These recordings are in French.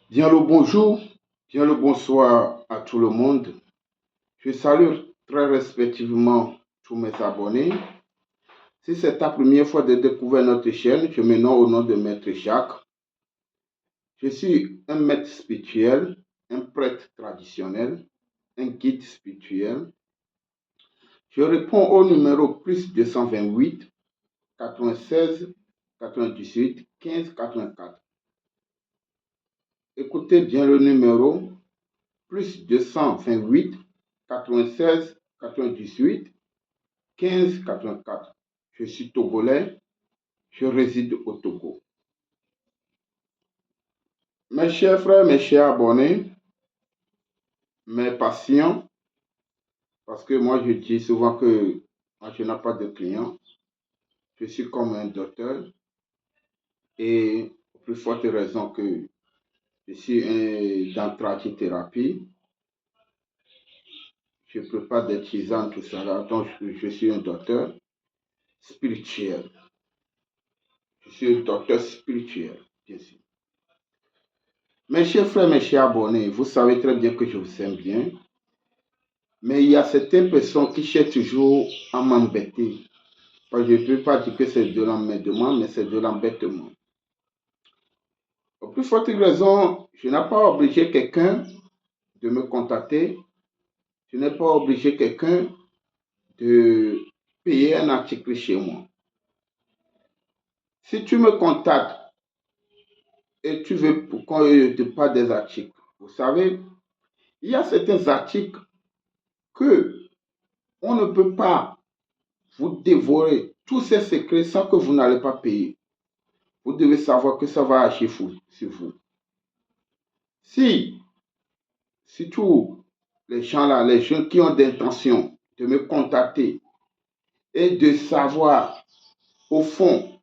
Bien le bonjour, bien le bonsoir à tout le monde. Je salue très respectivement tous mes abonnés. Si c'est ta première fois de découvrir notre chaîne, je me nomme au nom de Maître Jacques. Je suis un maître spirituel, un prêtre traditionnel, un guide spirituel. Je réponds au numéro plus 228 96 98 15 84. Écoutez bien le numéro plus 228 96 98 15 84. Je suis togolais, je réside au Togo. Mes chers frères, mes chers abonnés, mes patients, parce que moi je dis souvent que moi je n'ai pas de clients, je suis comme un docteur et pour plus forte raison que je suis dans trachythérapie, je prépare des tisanes, tout ça là, donc je suis un docteur spirituel. Je suis un docteur spirituel, bien sûr. Mes chers frères, mes chers abonnés, vous savez très bien que je vous aime bien, mais il y a certaines personnes qui cherchent toujours à m'embêter. Je ne peux pas dire que c'est de l'emmerdement, mais c'est de l'embêtement. Pour plus forte raison, je n'ai pas obligé quelqu'un de me contacter, je n'ai pas obligé quelqu'un de payer un article chez moi. Si tu me contactes et tu veux qu'on te parle des articles, vous savez, il y a certains articles que on ne peut pas vous dévorer tous ces secrets sans que vous n'allez pas payer. Vous devez savoir que ça va agir sur vous. Si, surtout les gens là, les jeunes qui ont d'intention de me contacter et de savoir au fond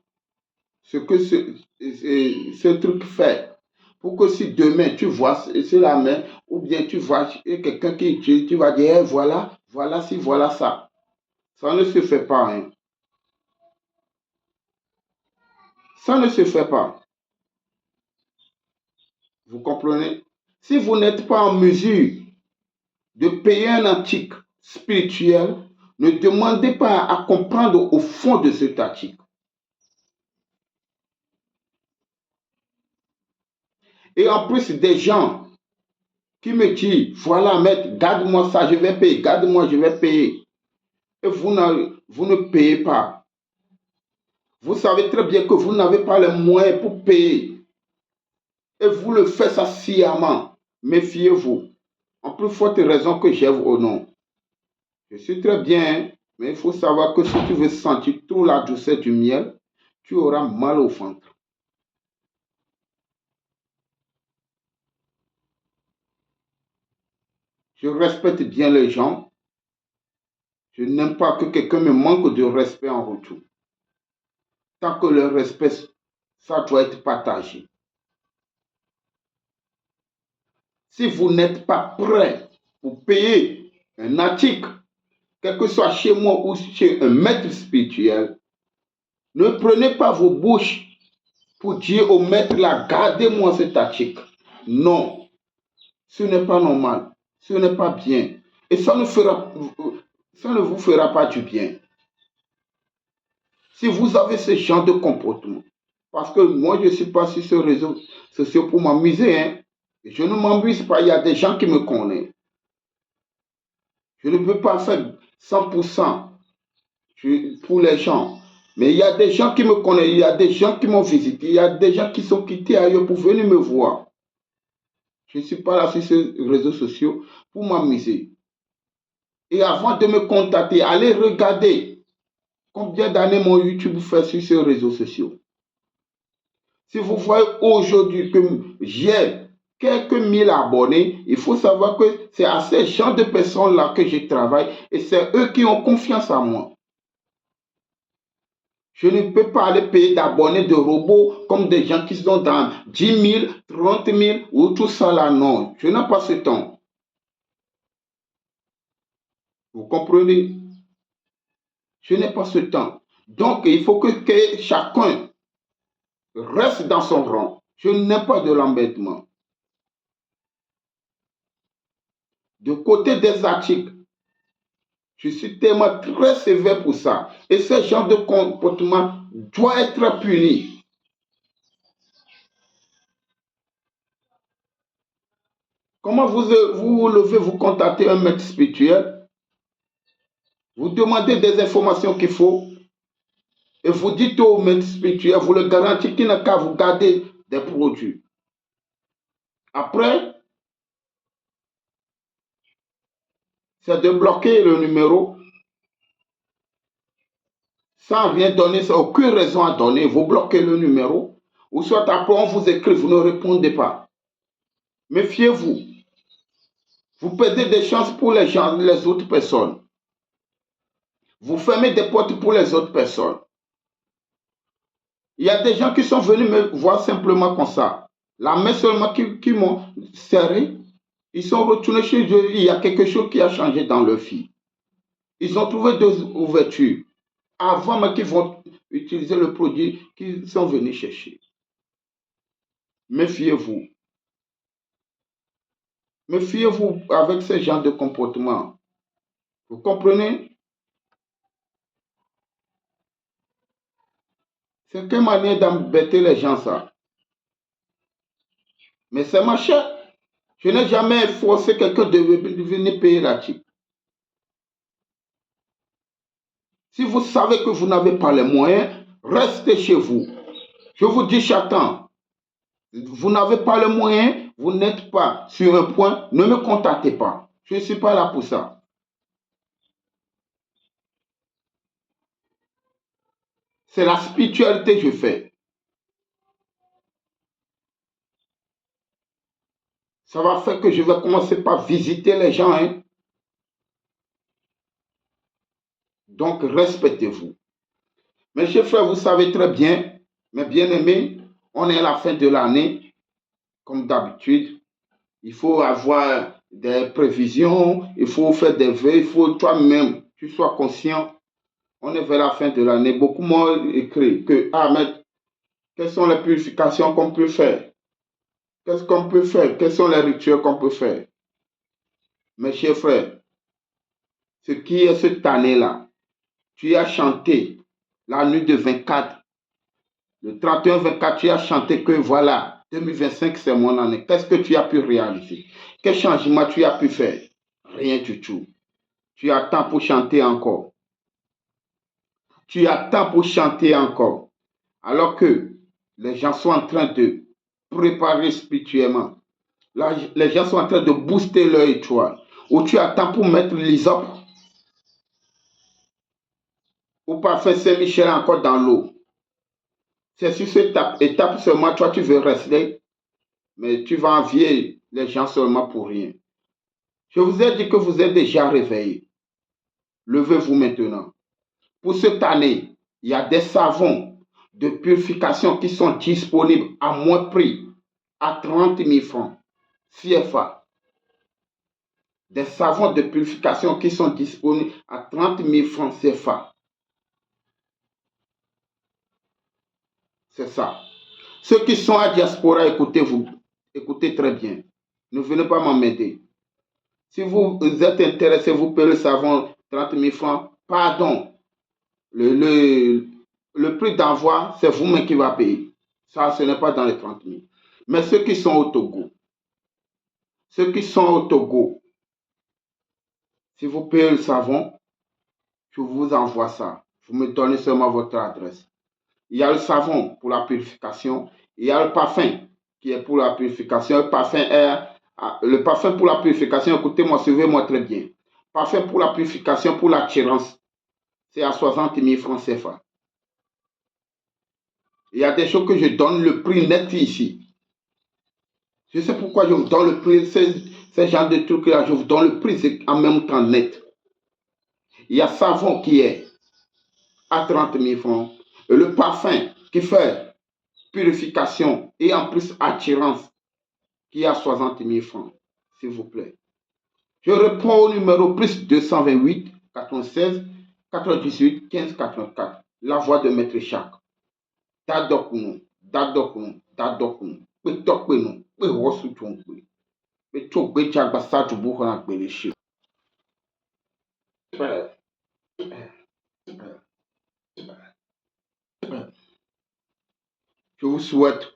ce que ce truc fait, pour que si demain tu vois sur la main, ou bien tu vois quelqu'un qui utilise, tu vas dire, hey, voilà, voilà ci, voilà ça. Ça ne se fait pas. Hein. Ça ne se fait pas. Vous comprenez? Si vous n'êtes pas en mesure de payer un article spirituel, ne demandez pas à comprendre au fond de cet article. Et en plus, des gens qui me disent, voilà, maître, garde-moi ça, je vais payer, garde-moi, je vais payer. Et vous ne payez pas. Vous savez très bien que vous n'avez pas les moyens pour payer. Et vous le faites ça sciemment. Méfiez-vous. En plus forte raison que j'ai au nom. Je suis très bien, mais il faut savoir que si tu veux sentir toute la douceur du miel, tu auras mal au ventre. Je respecte bien les gens. Je n'aime pas que quelqu'un me manque de respect en retour. Tant que le respect, ça doit être partagé. Si vous n'êtes pas prêt pour payer un article, quel que soit chez moi ou chez un maître spirituel, ne prenez pas vos bouches pour dire au maître là, gardez-moi cet article. Non, ce n'est pas normal, ce n'est pas bien. Et ça ne vous fera pas du bien. Si vous avez ce genre de comportement, parce que moi je ne suis pas sur ce réseau social pour m'amuser, hein. Je ne m'amuse pas, il y a des gens qui me connaissent. Je ne peux pas faire 100% pour les gens. Mais il y a des gens qui me connaissent, il y a des gens qui m'ont visité, il y a des gens qui sont quittés ailleurs pour venir me voir. Je ne suis pas là sur ces réseaux sociaux pour m'amuser. Et avant de me contacter, allez regarder combien d'années mon YouTube fait sur ces réseaux sociaux. Si vous voyez aujourd'hui que j'ai quelques mille abonnés, il faut savoir que c'est à ces gens de personnes-là que je travaille et c'est eux qui ont confiance en moi. Je ne peux pas aller payer d'abonnés de robots comme des gens qui sont dans 10 000, 30 000 ou tout ça là. Non, je n'ai pas ce temps. Vous comprenez? Je n'ai pas ce temps. Donc, il faut que chacun reste dans son rang. Je n'ai pas de l'embêtement. de côté des articles. Je suis tellement très sévère pour ça. Et ce genre de comportement doit être puni. Comment vous levez, vous contactez un maître spirituel, vous demandez des informations qu'il faut, et vous dites au maître spirituel, vous le garantissez qu'il n'a qu'à vous garder des produits. Après, c'est de bloquer le numéro sans rien donner, sans aucune raison à donner. Vous bloquez le numéro, ou soit après on vous écrit, vous ne répondez pas. Méfiez-vous. Vous perdez des chances pour les gens, les autres personnes. Vous fermez des portes pour les autres personnes. Il y a des gens qui sont venus me voir simplement comme ça. La main seulement qui m'ont serré, ils sont retournés chez eux. Il y a quelque chose qui a changé dans leur vie. Ils ont trouvé deux ouvertures avant même qu'ils vont utiliser le produit qu'ils sont venus chercher. Méfiez-vous. Méfiez-vous avec ce genre de comportement. Vous comprenez? C'est quelle manière d'embêter les gens, ça? Mais c'est ma chère. Je n'ai jamais forcé quelqu'un de venir payer la type. Si vous savez que vous n'avez pas les moyens, restez chez vous. Je vous dis chaque temps, vous n'avez pas les moyens, vous n'êtes pas sur un point, ne me contactez pas. Je ne suis pas là pour ça. C'est la spiritualité que je fais. Ça va faire que je vais commencer par visiter les gens. Hein. Donc, respectez-vous. Mes chers frères, vous savez très bien, mes bien-aimés, on est à la fin de l'année, comme d'habitude. Il faut avoir des prévisions, il faut faire des vœux, il faut toi-même, tu sois conscient. On est vers la fin de l'année. Beaucoup m'ont écrit que, ah, mais quelles sont les purifications qu'on peut faire? Qu'est-ce qu'on peut faire? Quels sont les rituels qu'on peut faire? Mes chers frères, ce qui est cette année-là, tu as chanté la nuit de 24, le 31-24, tu as chanté que voilà, 2025, c'est mon année. Qu'est-ce que tu as pu réaliser? Quel changement tu as pu faire? Rien du tout. Tu attends pour chanter encore. Tu attends pour chanter encore. Alors que les gens sont en train de préparer spirituellement. Là, les gens sont en train de booster leur étoile. Ou tu attends pour mettre l'hysope. Ou parfum Saint-Michel encore dans l'eau. C'est sur cette étape seulement, toi, tu veux rester. Mais tu vas envier les gens seulement pour rien. Je vous ai dit que vous êtes déjà réveillés. Levez-vous maintenant. Pour cette année, il y a des savons de purification qui sont disponibles à moins prix, à 30 000 francs CFA. Des savons de purification qui sont disponibles à 30 000 francs CFA. C'est ça. Ceux qui sont à diaspora, écoutez-vous. Écoutez très bien. Ne venez pas m'emmerder. Si vous êtes intéressé, vous payez le savon 30 000 francs. Pardon. Le prix d'envoi, c'est vous-même qui va payer. Ça, ce n'est pas dans les 30 000. Mais ceux qui sont au Togo, si vous payez le savon, je vous envoie ça. Vous me donnez seulement votre adresse. Il y a le savon pour la purification. Il y a le parfum qui est pour la purification. Le parfum pour la purification, écoutez-moi, suivez-moi très bien. Parfum pour la purification, pour l'attirance, c'est à 60 000 francs CFA. Il y a des choses que je donne le prix net ici. Je sais pourquoi je vous donne le prix, ce genre de trucs-là, je vous donne le prix en même temps net. Il y a savon qui est à 30 000 francs. Et le parfum qui fait purification et en plus attirance qui est à 60 000 francs, s'il vous plaît. Je réponds au numéro plus 228 96 98 15 84. La voix de Maître Jacques. Dadokunu, dadokunu, dadokunu. Petokunu, pewosutunkwe. Je vous souhaite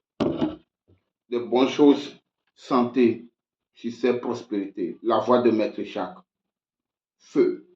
de bonnes choses, santé, succès, prospérité. La voix de Maître Jacques. Feu.